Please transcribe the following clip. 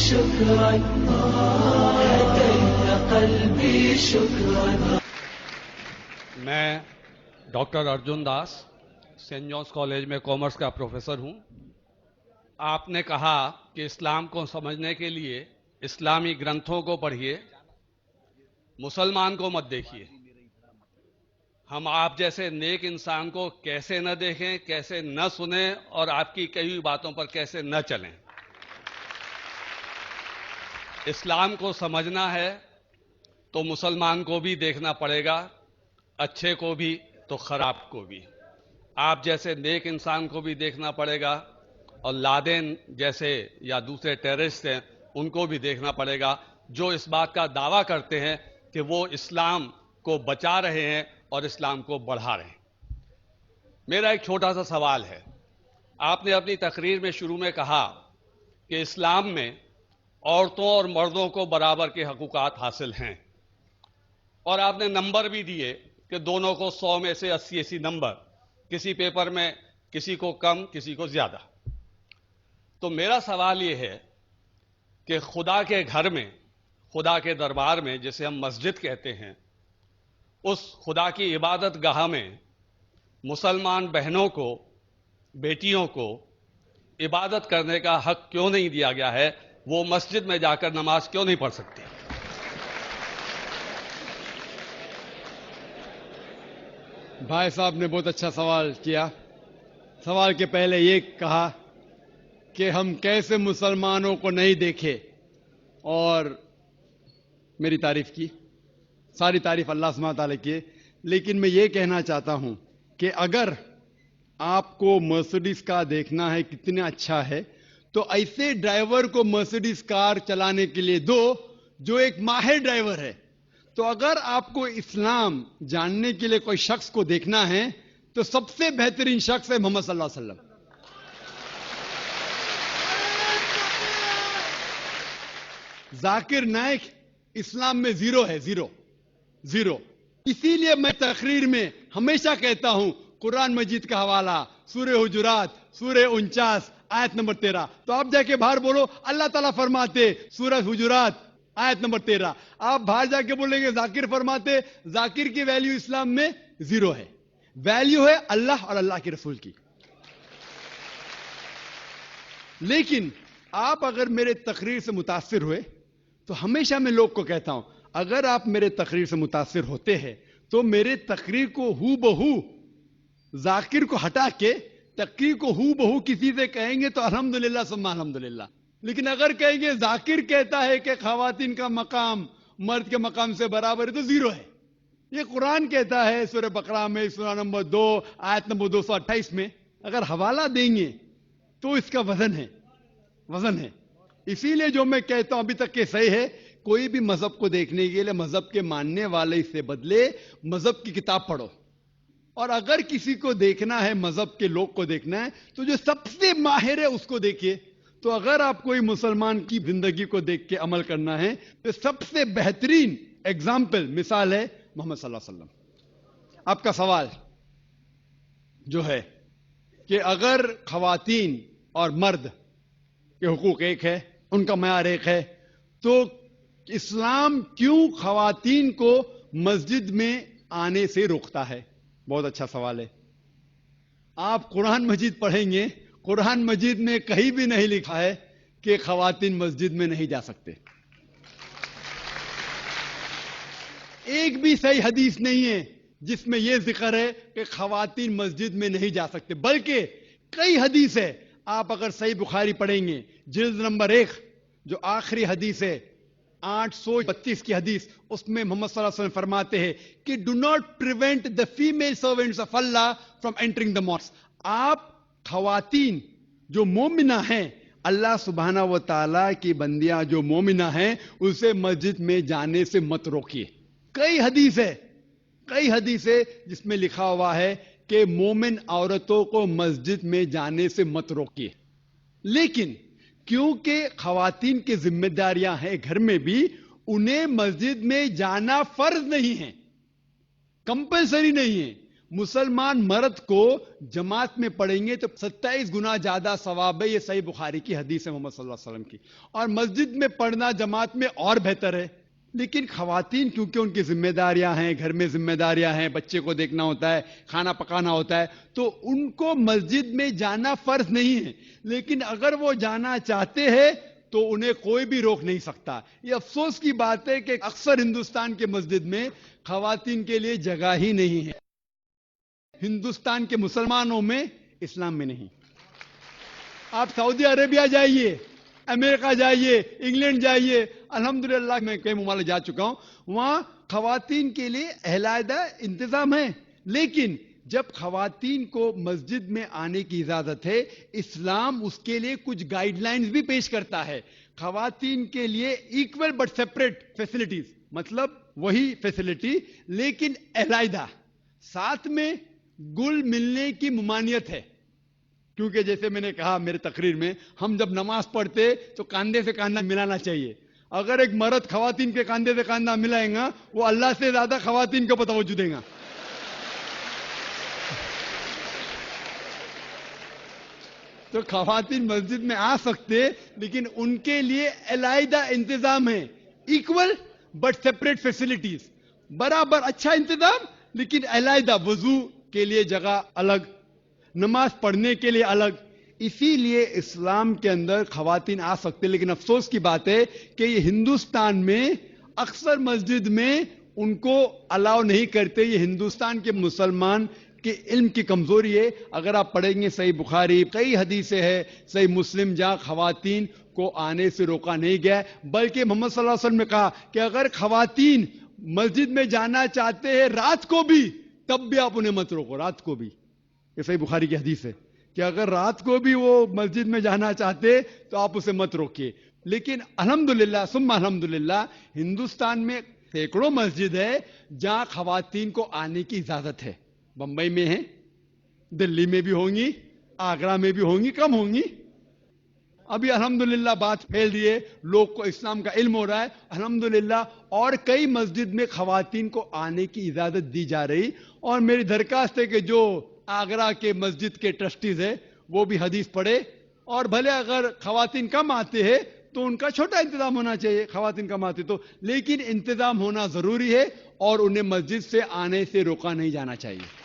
شكرا هديت قلبي شكرا. میں doctor Arjun Das Saint John's college میں کامرس کا پروفیسر ہوں. آپ نے کہا کہ اسلام کو سمجھنے کے لیے اسلامی گرنتھوں کو پڑھیے، مسلمان کو مت دیکھیے. ہم آپ جیسے نیک انسان کو کیسے نہ دیکھیں، کیسے نہ سنیں اور آپ کی کئی ہوئی باتوں پر کیسے نہ چلیں. اسلام کو سمجھنا ہے تو مسلمان کو بھی دیکھنا پڑے گا، اچھے کو بھی تو خراب کو بھی. آپ جیسے نیک انسان کو بھی دیکھنا پڑے گا اور لادین جیسے یا دوسرے ٹیررسٹ ہیں ان کو بھی دیکھنا پڑے گا جو اس بات کا دعویٰ کرتے ہیں کہ وہ اسلام کو بچا رہے ہیں اور اسلام کو بڑھا رہے ہیں. میرا ایک چھوٹا سا سوال ہے. آپ نے اپنی تقریر میں شروع میں کہا کہ اسلام میں عورتوں اور مردوں کو برابر کے حقوقات حاصل ہیں اور آپ نے نمبر بھی دیے کہ دونوں کو 100 میں سے 80 نمبر، کسی پیپر میں کسی کو کم کسی کو زیادہ. تو میرا سوال یہ ہے کہ خدا کے گھر میں، خدا کے دربار میں جسے ہم مسجد کہتے ہیں، اس خدا کی عبادت گاہ میں مسلمان بہنوں کو، بیٹیوں کو عبادت کرنے کا حق کیوں نہیں دیا گیا ہے؟ وہ مسجد میں جا کر نماز کیوں نہیں پڑھ سکتی؟ بھائی صاحب نے بہت اچھا سوال کیا. سوال کے پہلے یہ کہا کہ ہم کیسے مسلمانوں کو نہیں دیکھے اور میری تعریف کی. ساری تعریف اللہ سبحانہ تعالیٰ کی ہے، لیکن میں یہ کہنا چاہتا ہوں کہ اگر آپ کو مرسڈیز کار دیکھنا ہے کتنا اچھا ہے تو ایسے ڈرائیور کو مرسڈیز کار چلانے کے لیے دو جو ایک ماہر ڈرائیور ہے. تو اگر آپ کو اسلام جاننے کے لیے کوئی شخص کو دیکھنا ہے تو سب سے بہترین شخص ہے محمد صلی اللہ علیہ وسلم. ذاکر نائک اسلام میں زیرو ہے، زیرو. اسی لیے میں تقریر میں ہمیشہ کہتا ہوں قرآن مجید کا حوالہ سورہ حجرات سورہ 49 آیت نمبر 13. تو آپ جا کے باہر بولو اللہ تعالیٰ فرماتے سورہ حجرات آیت نمبر 13. آپ باہر جا کے بولیں گے ذاکر فرماتے، ذاکر کی ویلیو اسلام میں زیرو ہے. ویلیو ہے اللہ اور اللہ کے رسول کی. لیکن آپ اگر میرے تقریر سے متاثر ہوئے تو ہمیشہ میں لوگ کو کہتا ہوں اگر آپ میرے تقریر سے متاثر ہوتے ہیں تو میرے تقریر کو ہو بہو ذاکر کو ہٹا کے تقریر کو ہو بہو کسی سے کہیں گے تو الحمدللہ ثم الحمدللہ. لیکن اگر کہیں گے ذاکر کہتا ہے کہ خواتین کا مقام مرد کے مقام سے برابر ہے تو زیرو ہے. یہ قرآن کہتا ہے سورہ بقرہ میں سورہ نمبر 2 آیت نمبر 228 میں. اگر حوالہ دیں گے تو اس کا وزن ہے. اسی لیے جو میں کہتا ہوں ابھی تک کہ صحیح ہے، کوئی بھی مذہب کو دیکھنے کے لیے مذہب کے ماننے والے سے بدلے مذہب کی کتاب پڑھو. اور اگر کسی کو دیکھنا ہے مذہب کے لوگ کو دیکھنا ہے تو جو سب سے ماہر ہے اس کو دیکھیے. تو اگر آپ کوئی مسلمان کی زندگی کو دیکھ کے عمل کرنا ہے تو سب سے بہترین ایگزامپل مثال ہے محمد صلی اللہ علیہ وسلم. آپ کا سوال جو ہے کہ اگر خواتین اور مرد کے حقوق ایک ہے، ان کا معیار ایک ہے، تو اسلام کیوں خواتین کو مسجد میں آنے سے روکتا ہے؟ بہت اچھا سوال ہے. آپ قرآن مجید پڑھیں گے، قرآن مجید میں کہیں بھی نہیں لکھا ہے کہ خواتین مسجد میں نہیں جا سکتے. ایک بھی صحیح حدیث نہیں ہے جس میں یہ ذکر ہے کہ خواتین مسجد میں نہیں جا سکتے، بلکہ کئی حدیث ہے. آپ اگر صحیح بخاری پڑھیں گے جلد نمبر 1 جو آخری حدیث ہے 832 کی حدیث، اس میں محمد صلی اللہ علیہ وسلم فرماتے ہیں کہ do not prevent the female servants of Allah from entering the mosque. آپ خواتین جو مومنہ ہیں، اللہ سبحانہ و تعالیٰ کی بندیاں جو مومنہ ہیں، اسے مسجد میں جانے سے مت روکیے. کئی حدیث ہے جس میں لکھا ہوا ہے کہ مومن عورتوں کو مسجد میں جانے سے مت روکیے. لیکن کیونکہ خواتین کی ذمہ داریاں ہیں گھر میں بھی، انہیں مسجد میں جانا فرض نہیں ہے، کمپلسری نہیں ہے. مسلمان مرد کو جماعت میں پڑھیں گے تو 27 گنا زیادہ ثواب ہے. یہ صحیح بخاری کی حدیث ہے محمد صلی اللہ علیہ وسلم کی. اور مسجد میں پڑھنا جماعت میں اور بہتر ہے. لیکن خواتین کیونکہ ان کی ذمہ داریاں ہیں, گھر میں ذمہ داریاں ہیں, بچے کو دیکھنا ہوتا ہے, کھانا پکانا ہوتا ہے, تو ان کو مسجد میں جانا فرض نہیں ہے. لیکن اگر وہ جانا چاہتے ہیں تو انہیں کوئی بھی روک نہیں سکتا. یہ افسوس کی بات ہے کہ اکثر ہندوستان کے مسجد میں خواتین کے لیے جگہ ہی نہیں ہے. ہندوستان کے مسلمانوں میں, اسلام میں نہیں. آپ سعودی عربیہ جائیے, امریکہ جائیے, انگلینڈ جائیے, الحمدللہ میں کئی ممالک جا چکا ہوں, وہاں خواتین کے لیے علیحدہ انتظام ہے. لیکن جب خواتین کو مسجد میں آنے کی اجازت ہے, اسلام اس کے لیے کچھ گائیڈ لائنز بھی پیش کرتا ہے. خواتین کے لیے ایکول بٹ سیپریٹ فیسلٹیز, مطلب وہی فیسلٹی لیکن علیحدہ, ساتھ میں گل ملنے کی ممانعت ہے. کیونکہ جیسے میں نے کہا میرے تقریر میں, ہم جب نماز پڑھتے تو کاندھے سے کاندھا ملانا چاہیے. اگر ایک مرد خواتین کے کاندھے سے کاندھا ملائے گا, وہ اللہ سے زیادہ خواتین کو توجہ دے گا. تو خواتین مسجد میں آ سکتے, لیکن ان کے لیے علیحدہ انتظام ہے. ایکول بٹ سیپریٹ فیسلٹیز, برابر اچھا انتظام لیکن علیحدہ. وضو کے لیے جگہ الگ, نماز پڑھنے کے لیے الگ. اسی لیے اسلام کے اندر خواتین آ سکتے. لیکن افسوس کی بات ہے کہ یہ ہندوستان میں اکثر مسجد میں ان کو الاؤ نہیں کرتے. یہ ہندوستان کے مسلمان کے علم کی کمزوری ہے. اگر آپ پڑھیں گے صحیح بخاری, کئی حدیثیں ہیں, صحیح مسلم, جہاں خواتین کو آنے سے روکا نہیں گیا, بلکہ محمد صلی اللہ علیہ وسلم نے کہا کہ اگر خواتین مسجد میں جانا چاہتے ہیں رات کو بھی, تب بھی آپ انہیں مت روکو. رات کو بھی, یہ صحیح بخاری کی حدیث ہے کہ اگر رات کو بھی وہ مسجد میں جانا چاہتے تو آپ اسے مت روکیے. لیکن الحمدللہ ثم الحمدللہ ہندوستان میں سینکڑوں مسجد ہے جہاں خواتین کو آنے کی اجازت ہے. بمبئی میں ہے, دلی میں بھی ہوں گی, آگرہ میں بھی ہوں گی, کم ہوں گی. ابھی الحمدللہ بات پھیل رہی ہے, لوگ کو اسلام کا علم ہو رہا ہے الحمدللہ, اور کئی مسجد میں خواتین کو آنے کی اجازت دی جا رہی. اور میری درخواست ہے کہ جو آگرہ کے مسجد کے ٹرسٹیز ہیں وہ بھی حدیث پڑھے, اور بھلے اگر خواتین کم آتے ہیں تو ان کا چھوٹا انتظام ہونا چاہیے. خواتین کم آتی تو, لیکن انتظام ہونا ضروری ہے, اور انہیں مسجد سے آنے سے روکا نہیں جانا چاہیے.